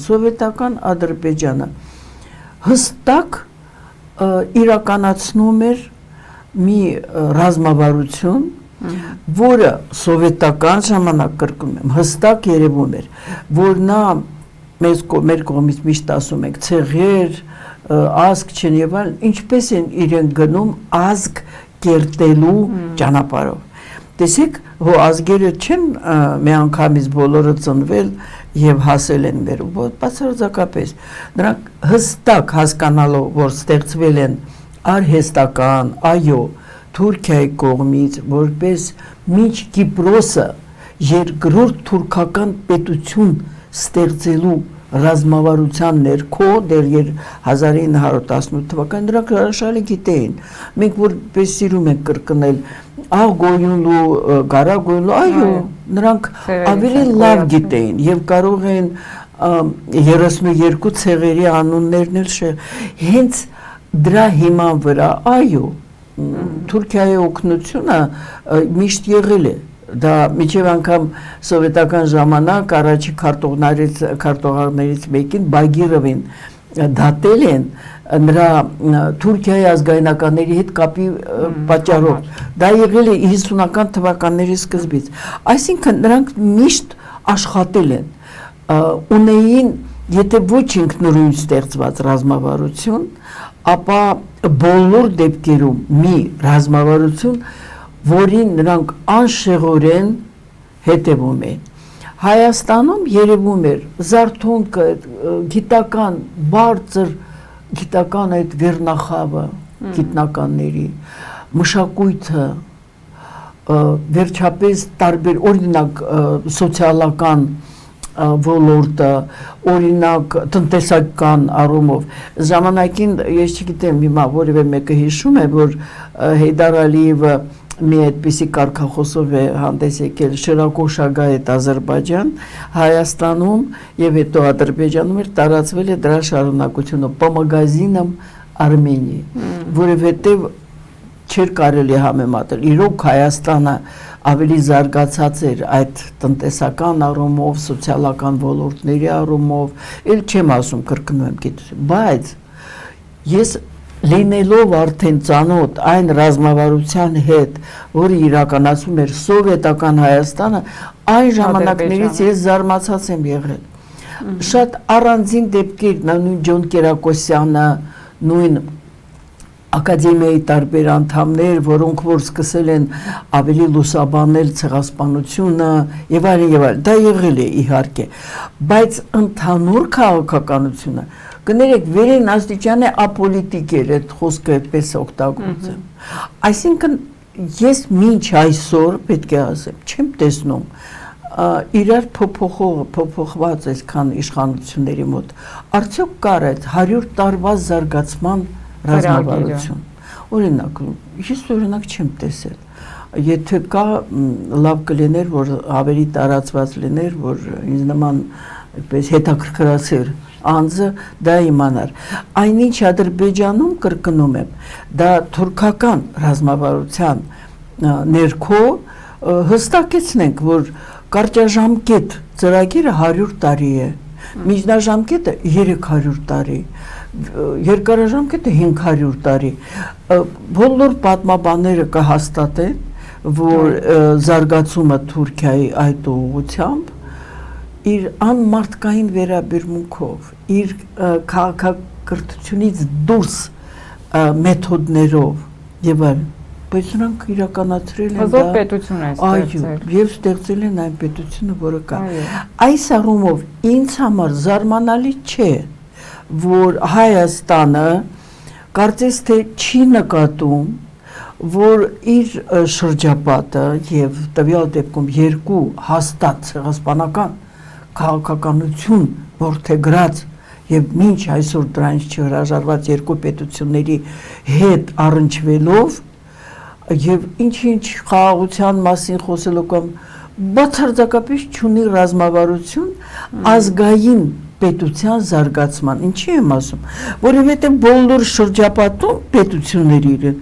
սովետական Ադրբեջանը հստակ իրականացնում էր մի ռազմավարություն, որը սովետական ժամանակ կրկնում եմ, հստակ երևում էր, որ նա մեր կողմից միշտ ասում ենք, ցեղեր, ազգ չեն եւ այլն, ինչպես են իրեն գնում ազգ կերտելու ճանապարհով։ Տեսեք, հո ազգերը չեն միանգամից բոլորը ծնվել եւ հասել են մեր, բացարձակապես նրանք հստակ հասկանալով, որ ստեղծվել են արհեստական, այո, Թուրքիայի կողմից, որպես միջ Կիպրոսը երկրորդ թուրքական պետություն ստեղծելու ռազմավարության ներքո դեռ 1918 թվականին նրանք հրաշալի գիտեին։ Մենք որպես սիրում ենք կրկնել աղգոյունլու, գարագոյունլու, այո, նրանք ավելի լավ գիտեին եւ կարող են 32 ցեղերի անուններն էլ հենց դրա հիման վրա, այո, Թուրքիայի օգնությունը միշտ եղել է, դա միջև անգամ սովետական ժամանակ առաջի քարտուղարներից մեկին Բագիրովին դատել են նրա Թուրքիայի ազգայնականների հետ կապի պատճառով, դա եղել է 50-ական թվականների սկզբից, այսինքն նրանք միշտ աշխատել են, ունեին, եթե ոչ ինքնուրույն ստեղծված ռազմավարություն, ապա բոլոր դեպքերում մի ռազմավարություն, որին նրանք անշեղորեն հետևում են։ Հայաստանում երևում էր զարթոնքը, գիտական, բարձր գիտական այդ վերնախավը գիտնականների, մշակույթը, վերջապես տարբեր, օրինակ սոցիալական ոլորտը, օրինակ տնտեսական առումով, ժամանակին ես չգիտեմ հիմա որևէ մեկը հիշում է, որ Հեյդար Ալիևը մի այդպիսի կարգախոսով է հանդես եկել Շիրակո Շագայեթ Ադրբեջան, Հայաստանում եւ հետո Ադրբեջանում էր տարածվել է դրա շարունակությունը Պամագազինամ Արմենիա, որովհետեւ չէր կարելի համեմատել, իրոք Հայաստանը ավելի զարգացած էր այդ տնտեսական առումով, սոցիալական ոլորտների առումով, էլ չեմ ասում կրկնում եմ գիտություն, բայց ես լինելով արդեն ծանոթ այն ռազմավարության հետ, որը իրականացում էր սովետական Հայաստանը, այն ժամանակներից ես զարմացած եմ եղել։ Շատ առանձին դեպքեր, նույն Ջոն Կերակոսյանը, նույն ակադեմիայի տարբեր անդամներ, որոնք որ սկսել են ավելի լուսաբանել ցեղասպանությունը եւ այլն, դա եղել է իհարկե, բայց ընդհանուր քաղաքականությունը կներեք վերին աստիճանի ապոլիտիկ էր այդ խոսքը այդպես օգտագործեմ։ Այսինքն ես մինչ այսօր պետք է ասեմ, չեմ տեսնում իրար փոփոխված այսքան իշխանությունների մոտ, արդյոք կար այդ 100 տարվա զարգացման ռազմավարություն։ Օրինակ, ես օրինակ չեմ տեսել, եթե կա լավ կլիներ, որ ավելի տարածված լիներ, որ ինձ նման այդպես հետաքրքրացեր անձը դա իմանար։ Այնինչ Ադրբեջանում կրկնում եմ, դա թուրքական ռազմավարության ներքո հստակեցնենք, որ կարճաժամկետ ծրագիրը 100 տարի է, միջնաժամկետը 300 տարի, երկարաժամկետը 500 տարի, բոլոր պատմաբանները կհաստատեն, որ զարգացումը Թուրքիայի այդ ուղղությամբ իր անմարդկային վերաբերմունքով, իր քաղաքակրթությունից դուրս մեթոդներով եւ այլն, բայց նրանք իրականացրել են հզոր պետություն են ստեղծել։ Այո, եւ ստեղծել են այն պետությունը, որը կա։ Այս առումով ինձ համար զարմանալի չէ, որ Հայաստանը կարծես թե չի նկատում, որ իր շրջապատը եւ տվյալ դեպքում երկու հաստատ ցեղասպանական քաղաքականություն որդեգրած եւ մինչ այսօր դրանից չհրաժարված երկու պետությունների հետ առնչվելով եւ ինչ խաղաղության մասին խոսելով կամ բացարձակապես չունի ռազմավարություն ազգային պետության զարգացման, ինչի եմ ասում, որովհետեւ բոլոր շրջապատում պետությունների իրեն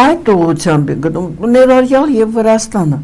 այդ ուղղությամբ են գնում ներառյալ եւ Վրաստանը